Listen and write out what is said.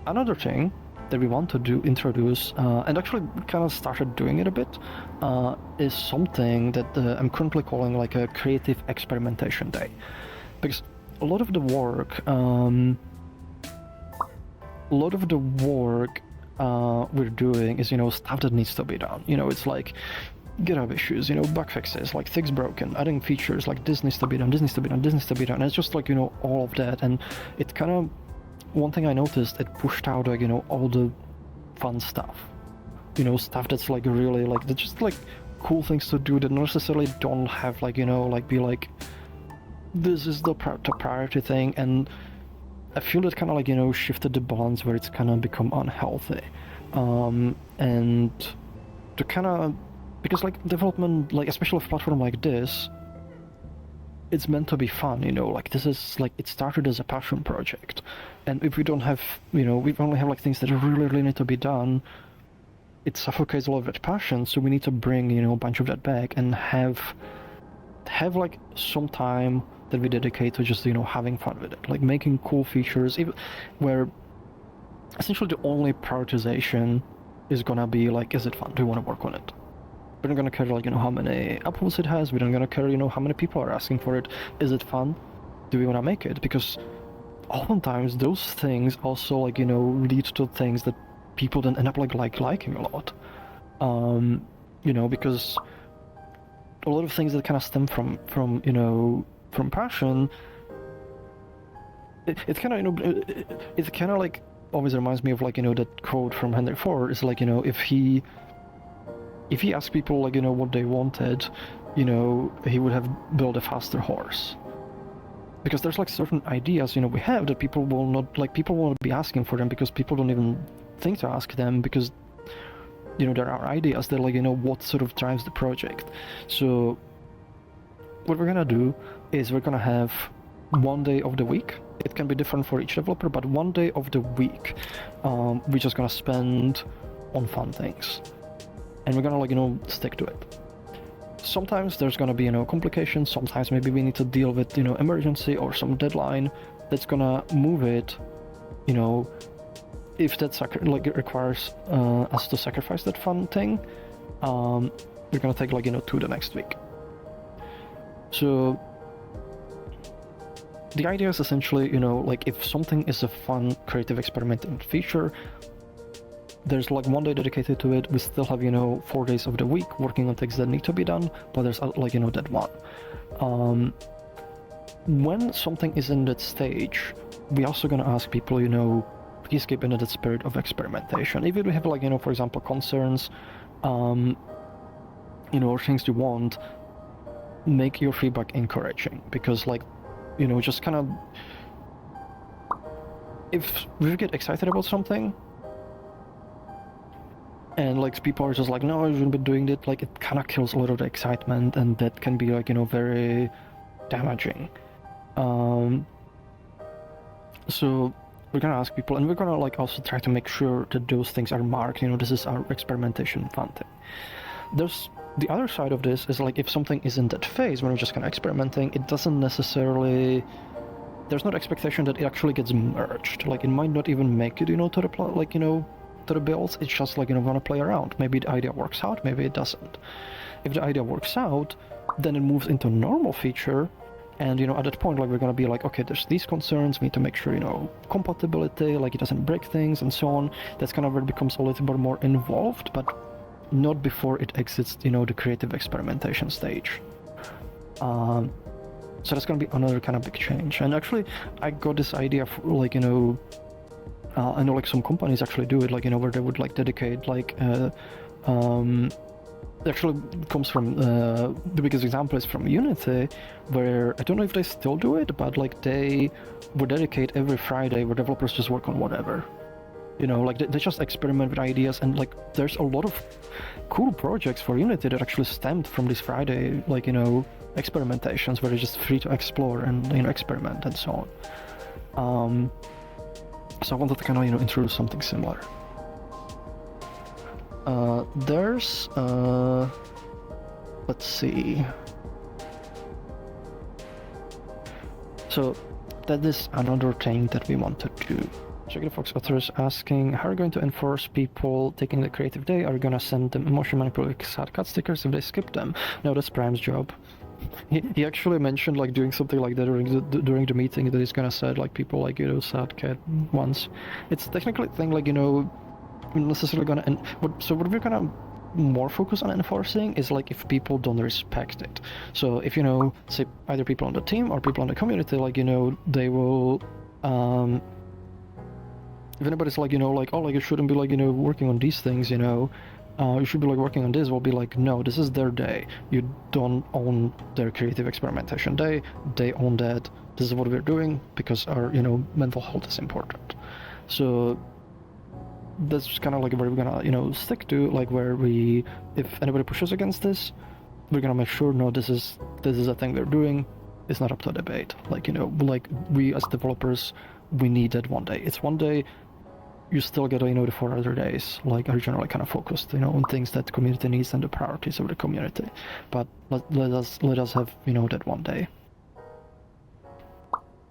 another thing that we want to introduce, and actually kind of started doing it a bit, is something that I'm currently calling like a creative experimentation day, because a lot of the work we're doing is, stuff that needs to be done. It's like GitHub issues, bug fixes, like things broken, adding features, like this needs to be done, this needs to be done, this needs to be done. And it's just like, all of that. And it kind of, one thing I noticed, it pushed out like, all the fun stuff. Stuff that's like really like, that's just like cool things to do that necessarily don't have like, be like, this is the priority thing. And I feel that kind of like, shifted the balance where it's kind of become unhealthy. And to kind of, because like development, like especially a platform like this, it's meant to be fun, like this is like, it started as a passion project. And if we don't have, we only have like things that really need to be done, it suffocates a lot of that passion. So we need to bring, a bunch of that back and have like some time that we dedicate to just, having fun with it, like making cool features, even where essentially the only prioritization is gonna be like, is it fun? Do you want to work on it? We're not gonna care like, how many upvotes it has. We're not gonna care, how many people are asking for it. Is it fun? Do we want to make it? Because oftentimes those things also like, lead to things that people then end up like liking a lot. Because a lot of things that kind of stem from passion, it kind of, it kind of like always reminds me of like, that quote from Henry Ford is like, if he asked people like, what they wanted, he would have built a faster horse. Because there's like certain ideas, we have that people will not, like people won't be asking for them because people don't even think to ask them, because, there are ideas that like, what sort of drives the project. So what we're gonna do is we're gonna have one day of the week. It can be different for each developer, but one day of the week, we're just gonna spend on fun things. And we're gonna like, stick to it. Sometimes there's gonna be, complications. Sometimes maybe we need to deal with, emergency or some deadline that's gonna move it, if that it requires us to sacrifice that fun thing, we're gonna take like, to the next week. So the idea is essentially, like if something is a fun, creative, experimental feature, there's like one day dedicated to it. We still have, 4 days of the week working on things that need to be done, but there's like, that one. When something is in that stage, we're also gonna ask people, please keep in that spirit of experimentation. If you have like, for example, concerns, or things you want, make your feedback encouraging, because like, just kind of, if we get excited about something, and like people are just like, no, I shouldn't be doing it, like it kind of kills a lot of the excitement, and that can be like, very damaging. So we're gonna ask people, and we're gonna like also try to make sure that those things are marked, this is our experimentation fun thing. There's the other side of this is like, if something is in that phase when we're just kind of experimenting, it doesn't necessarily, there's no expectation that it actually gets merged. Like it might not even make it, to the to the builds. It's just like, gonna play around. Maybe the idea works out, maybe it doesn't. If the idea works out, then it moves into normal feature, and at that point, like we're gonna be like, okay, there's these concerns, we need to make sure, compatibility, like it doesn't break things and so on. That's kind of where it becomes a little bit more involved, but not before it exits, the creative experimentation stage. So that's gonna be another kind of big change. And actually, I got this idea for like, I know like some companies actually do it, like, where they would like dedicate like, it actually comes from, the biggest example is from Unity, where I don't know if they still do it, but like they would dedicate every Friday where developers just work on whatever. Like they just experiment with ideas, and like there's a lot of cool projects for Unity that actually stemmed from this Friday, like, experimentations where it's just free to explore and, experiment and so on. So I wanted to kind of, introduce something similar. There's, let's see. So that is another thing that we want to do. Check the Fox author is asking, how are you going to enforce people taking the creative day? Are you gonna send them emotion manipulative sad cut stickers if they skip them? No, that's Prime's job. He actually mentioned like doing something like that during the meeting, that he's gonna set like people like, you know, sad cat ones. It's technically a thing like, you know, necessarily gonna so what we're gonna more focus on enforcing is like if people don't respect it. So if, you know, say either people on the team or people on the community, like, you know, they will if anybody's like, you know, like, oh, like you shouldn't be like, you know, working on these things, you know, you should be like working on this, we'll be like, no, this is their day. You don't own their creative experimentation day. They own that. This is what we're doing because our, you know, mental health is important. So that's kind of like where we're gonna, you know, stick to, like where we, if anybody pushes against this, we're gonna make sure, no, this is a thing we're doing. It's not up to debate. Like, you know, like we as developers, we need that one day. It's one day. You still get, you know, the 4 other days like are generally kind of focused, you know, on things that the community needs and the priorities of the community. But let us have, you know, that one day.